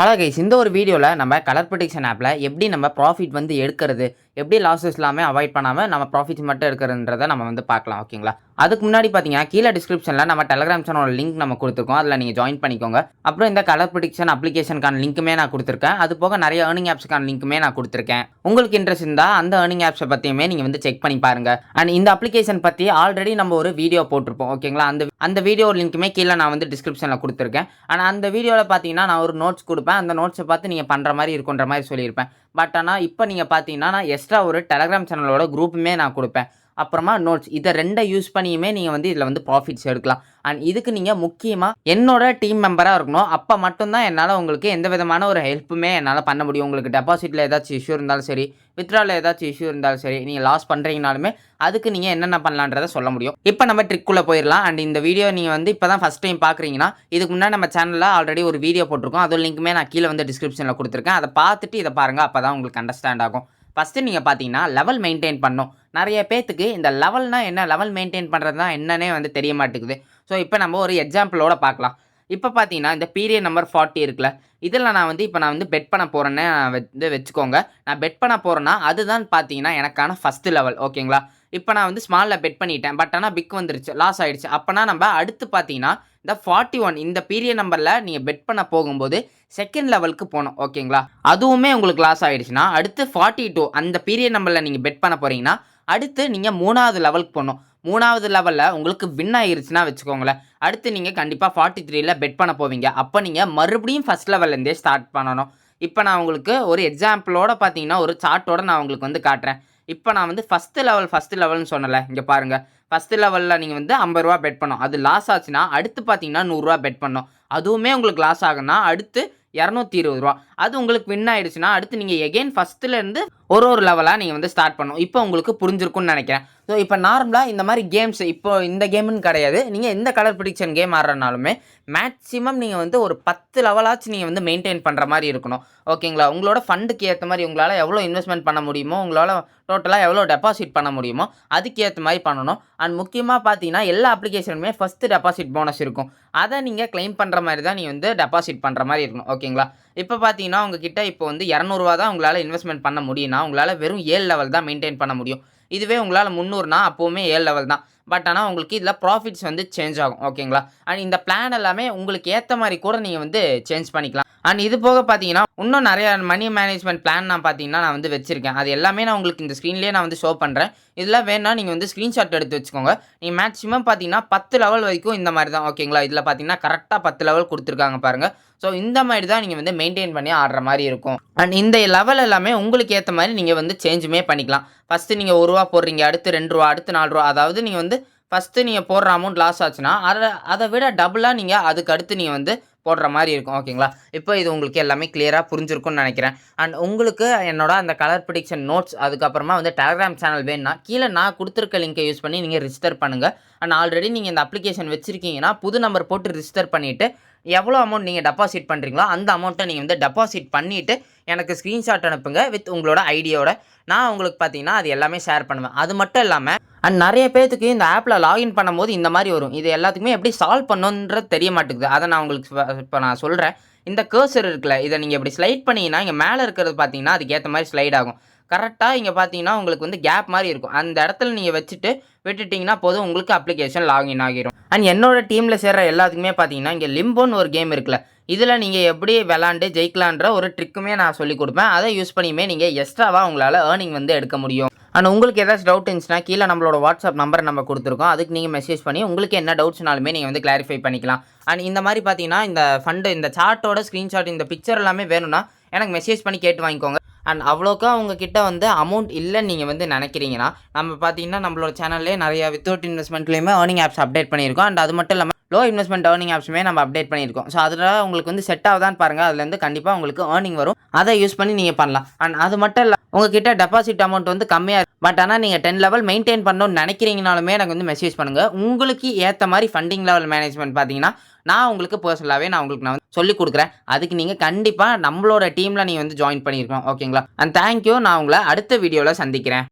Hello guys, இந்த ஒரு வீடியோவில் நம்ம கலர் ப்ரொடிக்ஷன் ஆப்பில் எப்படி நம்ம ப்ராஃபிட் வந்து எடுக்கிறது, எப்படி லாஸஸ் எல்லாமே அவாய்ட் பண்ணாமல் நம்ம ப்ராஃபிட்ஸ் மட்டும் எடுக்கிறதுன்றதை நம்ம வந்து பார்க்கலாம். ஓகேங்களா? அதுக்கு முன்னாடி பார்த்தீங்கன்னா கீழே டிஸ்கிரிப்ஷனில் நம்ம டெலகிராம் சேனலோட லிங்க் நம்ம கொடுத்துருக்கோம். அதில் நீங்கள் ஜாயின் பண்ணிக்கோங்க. அப்புறம் இந்த கலர் ப்ரொடிக்ஷன் அப்ளிகேஷனுக்கான லிங்க்குமே நான் கொடுத்துருக்கேன். அது போக நிறைய ஏர்னிங் ஆப்ஸுக்கான லிங்க்குமே நான் கொடுத்துருக்கேன். உங்களுக்கு இன்ட்ரெஸ்ட் இருந்தால் அந்த ஏர்னிங் ஆப்ஸை பற்றியுமே நீங்கள் வந்து செக் பண்ணி பாருங்க. அண்ட் இந்த அப்ளிகேஷன் பற்றி ஆல்ரெடி நம்ம ஒரு வீடியோ போட்டிருப்போம். ஓகேங்களா? அந்த வீடியோ லிங்க்குமே கீழே நான் வந்து டிஸ்கிரிப்ஷனில் கொடுத்துருக்கேன். ஆனால் அந்த வீடியோவில் பார்த்தீங்கன்னா நான் ஒரு நோட்ஸ் கொடுப்பேன். அந்த நோட்ஸை பார்த்து நீங்கள் பண்ணுற மாதிரி இருக்குன்ற மாதிரி சொல்லியிருப்பேன். பட் ஆனால் இப்போ நீங்கள் பார்த்தீங்கன்னா நான் எக்ஸ்ட்ரா ஒரு டெலகிராம் சேனலோட குரூப்புமே நான் கொடுப்பேன். அப்புறமா நோட்ஸ் இதை ரெண்டை யூஸ் பண்ணியுமே நீங்கள் வந்து இதில் வந்து ப்ராஃபிட்ஸ் எடுக்கலாம். அண்ட் இதுக்கு நீங்கள் முக்கியமாக என்னோட டீம் மெம்பராக இருக்கணும். அப்போ மட்டும்தான் என்னால் உங்களுக்கு எந்த விதமான ஒரு ஹெல்ப்புமே என்னால் பண்ண முடியும். உங்களுக்கு டெபாசிட்டில் ஏதாச்சும் இஷ்யூ இருந்தாலும் சரி, வித்ட்ராவில் ஏதாச்சும் இஷ்யூ இருந்தாலும் சரி, நீங்கள் லாஸ் பண்ணுறீங்கனாலுமே அதுக்கு நீங்கள் என்னென்ன பண்ணலான்றதை சொல்ல முடியும். இப்போ நம்ம ட்ரிக்குள்ளே போயிடலாம். அண்ட் இந்த வீடியோ நீங்கள் வந்து இப்போ தான் ஃபஸ்ட் டைம் பார்க்குறீங்கன்னா, இதுக்கு முன்னாடி நம்ம சேனலில் ஆல்ரெடி ஒரு வீடியோ போட்டிருக்கோம். அதோட லிங்க்குமே நான் கீழே வந்து டிஸ்கிரிப்ஷனில் கொடுத்துருக்கேன். அதை பார்த்துட்டு இதை பாருங்கள். அப்போ தான் உங்களுக்கு அண்டர்ஸ்டாண்ட் ஆகும். ஃபஸ்ட்டு நீங்கள் பார்த்தீங்கன்னா லெவல் மெயின்டைன் பண்ணணும். நிறைய பேத்துக்கு இந்த லெவல்னால் என்ன, லெவல் மெயின்டைன் பண்ணுறது தான் என்னன்னே வந்து தெரிய மாட்டேங்குது. ஸோ இப்போ நம்ம ஒரு எக்ஸாம்பிளோட பார்க்கலாம். இப்போ பார்த்தீங்கன்னா இந்த பீரியட் நம்பர் 40 இருக்குல்ல, இதில் நான் வந்து பெட் பண்ண போகிறேன்னு வந்து வச்சுக்கோங்க. நான் பெட் பண்ண போகிறேன்னா அதுதான் பார்த்தீங்கன்னா எனக்கான ஃபஸ்ட்டு லெவல். ஓகேங்களா? இப்போ நான் வந்து ஸ்மாலில் பெட் பண்ணிட்டேன். பட் ஆனால் பிக் வந்துருச்சு, லாஸ் ஆகிடுச்சு. அப்போனா நம்ம அடுத்து பார்த்தீங்கன்னா இந்த 41 இந்த பீரியட் நம்பரில் நீங்கள் பெட் பண்ண போகும்போது செகண்ட் லெவலுக்கு போகணும். ஓகேங்களா? அதுவுமே உங்களுக்கு லாஸ் ஆகிடுச்சுன்னா அடுத்து 42 அந்த பீரியட் நம்பரில் நீங்கள் பெட் பண்ண போகிறீங்கன்னா அடுத்து நீங்கள் 3வது லெவலுக்கு போகணும். 3வது லெவலில் உங்களுக்கு வின் ஆகிருச்சுன்னா வச்சுக்கோங்களேன், அடுத்து நீங்கள் கண்டிப்பாக 43ல் பெட் பண்ண போவீங்க. அப்போ நீங்கள் மறுபடியும் ஃபஸ்ட் லெவல்லேருந்தே ஸ்டார்ட் பண்ணணும். இப்போ நான் உங்களுக்கு ஒரு எக்ஸாம்பிளோட பார்த்தீங்கன்னா ஒரு சார்ட்டோட நான் உங்களுக்கு வந்து காட்டுறேன். இப்போ நான் வந்து ஃபஸ்ட்டு லெவல்னு சொன்னல, இங்கே பாருங்கள். ஃபஸ்ட்டு லெவலில் நீங்கள் வந்து 50 ரூபா பெட் பண்ணோம். அது லாஸ் ஆச்சுன்னா அடுத்து பார்த்தீங்கன்னா 100 ரூபா பெட் பண்ணோம். அதுவுமே உங்களுக்கு லாஸ் ஆகுன்னா அடுத்து 220 ரூபா. அது உங்களுக்கு வின் ஆயிடுச்சுன்னா அடுத்து நீங்கள் எகெயின் ஃபஸ்ட்டுலேருந்து ஒரு லெவலாக நீங்கள் வந்து ஸ்டார்ட் பண்ணணும். இப்போ உங்களுக்கு புரிஞ்சிருக்கும்னு நினைக்கிறேன். ஸோ இப்போ நார்மலாக இந்த மாதிரி கேம்ஸ், இப்போ இந்த கேமுன்னு கிடையாது, நீங்கள் எந்த கலர் ப்ரிடிக்ஷன் கேம் ஆடுறனாலுமே மேக்ஸிமம் நீங்கள் வந்து ஒரு 10 லெவலாச்சும் நீங்கள் வந்து மெயின்டைன் பண்ணுற மாதிரி இருக்கணும். ஓகேங்களா? உங்களோட ஃபண்டுக்கு ஏற்ற மாதிரி உங்களால் எவ்வளோ இன்வெஸ்ட்மெண்ட் பண்ண முடியுமோ, உங்களால் டோட்டலாக எவ்வளோ டெபாசிட் பண்ண முடியுமோ அதுக்கு ஏற்ற மாதிரி பண்ணணும். அண்ட் முக்கியமாக பார்த்தீங்கன்னா எல்லா அப்ளிகேஷனுமே ஃபஸ்ட்டு டெபாசிட் போனஸ் இருக்கும். அதை நீங்கள் கிளைம் பண்ணுற மாதிரி தான் நீங்கள் வந்து டெபாசிட் பண்ணுற மாதிரி இருக்கணும். ஓகேங்களா? இப்போ பார்த்தீங்கன்னா உங்ககிட்ட இப்போ வந்து 200 ரூபா தான் உங்களால் இன்வெஸ்ட்மெண்ட் பண்ண முடியும்னா உங்களால் வெறும் 7 லெவல் தான் மெயின்டைன் பண்ண முடியும். இதுவே உங்களால் 300னா அப்போவுமே 7 லெவல் தான். பட் ஆனால் உங்களுக்கு இதில் ப்ராஃபிட்ஸ் வந்து சேஞ்ச் ஆகும். ஓகேங்களா? அண்ட் இந்த பிளான் எல்லாமே உங்களுக்கு ஏற்ற மாதிரி கூட நீங்கள் வந்து சேஞ்ச் பண்ணிக்கலாம். அண்ட் இது போக பார்த்தீங்கன்னா இன்னும் நிறைய மணி மேனேஜ்மெண்ட் பிளான் நான் பார்த்தீங்கன்னா நான் வந்து வச்சிருக்கேன். அது எல்லாமே நான் உங்களுக்கு இந்த ஸ்க்ரீன்லேயே நான் வந்து ஷோ பண்ணுறேன். இதில் வேணா நீங்கள் வந்து ஸ்க்ரீன்ஷாட் எடுத்து வச்சுக்கோங்க. நீங்கள் மேக்ஸிமம் பார்த்தீங்கன்னா 10 லெவல் வரைக்கும் இந்த மாதிரி தான். ஓகேங்களா? இதில் பார்த்தீங்கன்னா கரெக்டாக 10 லெவல் கொடுத்துருக்காங்க பாருங்கள். ஸோ இந்த மாதிரி தான் நீங்கள் வந்து மெயின்டைன் பண்ணி ஆடுற மாதிரி இருக்கும். அண்ட் இந்த லெவல் எல்லாமே உங்களுக்கு ஏற்ற மாதிரி நீங்கள் வந்து சேஞ்சுமே பண்ணிக்கலாம். ஃபஸ்ட்டு நீங்கள் ரூபா போடுறீங்க, அடுத்து 2 ரூபா, அடுத்து 4 ரூபா. அதாவது நீங்கள் வந்து ஃபஸ்ட்டு நீங்கள் போடுற அமௌண்ட் லாஸ் ஆச்சுன்னா அதை விட டபுளாக நீங்கள் அதுக்கு அடுத்து நீங்கள் வந்து போடுற மாதிரி இருக்கும். ஓகேங்களா? இப்போ இது உங்களுக்கு எல்லாமே கிளியராக புரிஞ்சிருக்கும்னு நினைக்கிறேன். அண்ட் உங்களுக்கு என்னோட அந்த கலர் ப்ரிடிக்ஷன் நோட்ஸ், அதுக்கப்புறமா வந்து டெலகிராம் சேனல் வேணும்னா கீழே நான் கொடுத்துருக்க லிங்கை யூஸ் பண்ணி நீங்கள் ரிஜிஸ்டர் பண்ணுங்கள். அண்ட் ஆல்ரெடி நீங்கள் இந்த அப்ளிகேஷன் வச்சுருக்கீங்கன்னா புது நம்பர் போட்டு ரிஜிஸ்டர் பண்ணிவிட்டு எவ்வளோ அமௌண்ட் நீங்கள் டெபாசிட் பண்ணுறீங்களோ அந்த அமௌண்ட்டை நீங்கள் வந்து டெபாசிட் பண்ணிவிட்டு எனக்கு ஸ்க்ரீன்ஷாட் அனுப்புங்க வித் உங்களோட ஐடியோட. நான் உங்களுக்கு பார்த்தீங்கன்னா அது எல்லாமே ஷேர் பண்ணுவேன். அது மட்டும் இல்லாமல் அண்ட் நிறைய பேத்துக்கு இந்த ஆப்பில் லாகின் பண்ணும்போது இந்த மாதிரி வரும். இது எல்லாத்துக்குமே எப்படி சால்வ் பண்ணணுன்றது தெரிய மாட்டேங்குது. அதை நான் உங்களுக்கு இப்போ நான் சொல்கிறேன். இந்த கர்சர் இருக்குல்ல, இதை நீங்கள் இப்படி ஸ்லைட் பண்ணிங்கன்னா இங்கே மேலே இருக்கிறது பார்த்தீங்கன்னா அதுக்கேற்ற மாதிரி ஸ்லைட் ஆகும். கரெக்டாக இங்கே பார்த்தீங்கன்னா உங்களுக்கு வந்து கேப் மாதிரி இருக்கும். அந்த இடத்துல நீங்கள் விட்டுட்டிங்கன்னா போதும், உங்களுக்கு அப்ளிகேஷன் லாகின் ஆகிரும். அண்ட் என்னோட டீமில் சேர்ற எல்லாத்துக்குமே பார்த்தீங்கன்னா இங்கே லிம்போன்னு ஒரு கேம் இருக்குல்ல, இதில் நீங்கள் எப்படி விளாண்டு ஜெயிக்கலான்ற ஒரு ட்ரிக்குமே நான் சொல்லிக் கொடுப்பேன். அதை யூஸ் பண்ணியுமே நீங்கள் எக்ஸ்ட்ராவாக உங்களால் ஏர்னிங் வந்து எடுக்க முடியும். அண்ட் உங்களுக்கு ஏதாச்சும் டவுட் இருந்துச்சுன்னா கீழே நம்மளோட வாட்ஸ்அப் நம்பரை நம்ம கொடுத்துருக்கோம். அதுக்கு நீங்கள் மெசேஜ் பண்ணி உங்களுக்கு என்ன டவுட்ஸ்னாலுமே நீங்கள் வந்து கிளாரிஃபை பண்ணிக்கலாம். அண்ட் இந்த மாதிரி பார்த்தீங்கன்னா இந்த ஃபண்டு, இந்த சார்ட்டோட ஸ்க்ரீன்ஷாட், இந்த பிக்சர் எல்லாமே வேணும்னா எனக்கு மெசேஜ் பண்ணி கேட்டு வாங்கிக்கோங்க. அண்ட் அவ்வளோக்கா உங்ககிட்ட வந்து அமௌண்ட் இல்லைன்னு நீங்கள் வந்து நினைக்கிறீங்கன்னா நம்ம பார்த்தீங்கன்னா நம்மளோட சேனல்லே நிறைய வித்தவுட் இன்வெஸ்ட்மெண்ட்லேயுமே ஏர்னிங் ஆப்ஸ் அப்டேட் பண்ணியிருக்கோம். அண்ட் அது மட்டும் இல்லாமல் லோ இன்வெஸ்ட்மெண்ட் ஏர்னிங் ஆப்ஸுமே நம்ம அப்டேட் பண்ணியிருக்கோம். ஸோ அதில் உங்களுக்கு வந்து செட் ஆகுதான்னு பாருங்கள். அதுலேருந்து கண்டிப்பாக உங்களுக்கு ஏர்னிங் வரும். அதை யூஸ் பண்ணி நீங்கள் பண்ணலாம். அண்ட் அது மட்டும் இல்லை, உங்ககிட்ட டெபாசிட் அமௌண்ட் வந்து கம்மியாக இருக்கும். பட் ஆனால் நீங்கள் 10 லெவல் மெயின்டைன் பண்ணணும்னு நினைக்கிறீங்கனாலுமே எனக்கு வந்து மெசேஜ் பண்ணுங்கள். உங்களுக்கு ஏற்ற மாதிரி ஃபண்டிங் லெவல் மேனேஜ்மெண்ட் பார்த்தீங்கன்னா நான் உங்களுக்கு பர்சனலாகவே நான் வந்து சொல்லிக் கொடுக்குறேன். அதுக்கு நீங்கள் கண்டிப்பாக நம்மளோட டீமில் நீங்கள் வந்து ஜாயின் பண்ணியிருக்கணும். ஓகேங்களா? And thank you. நான் உங்களை அடுத்த வீடியோவில் சந்திக்கிறேன்.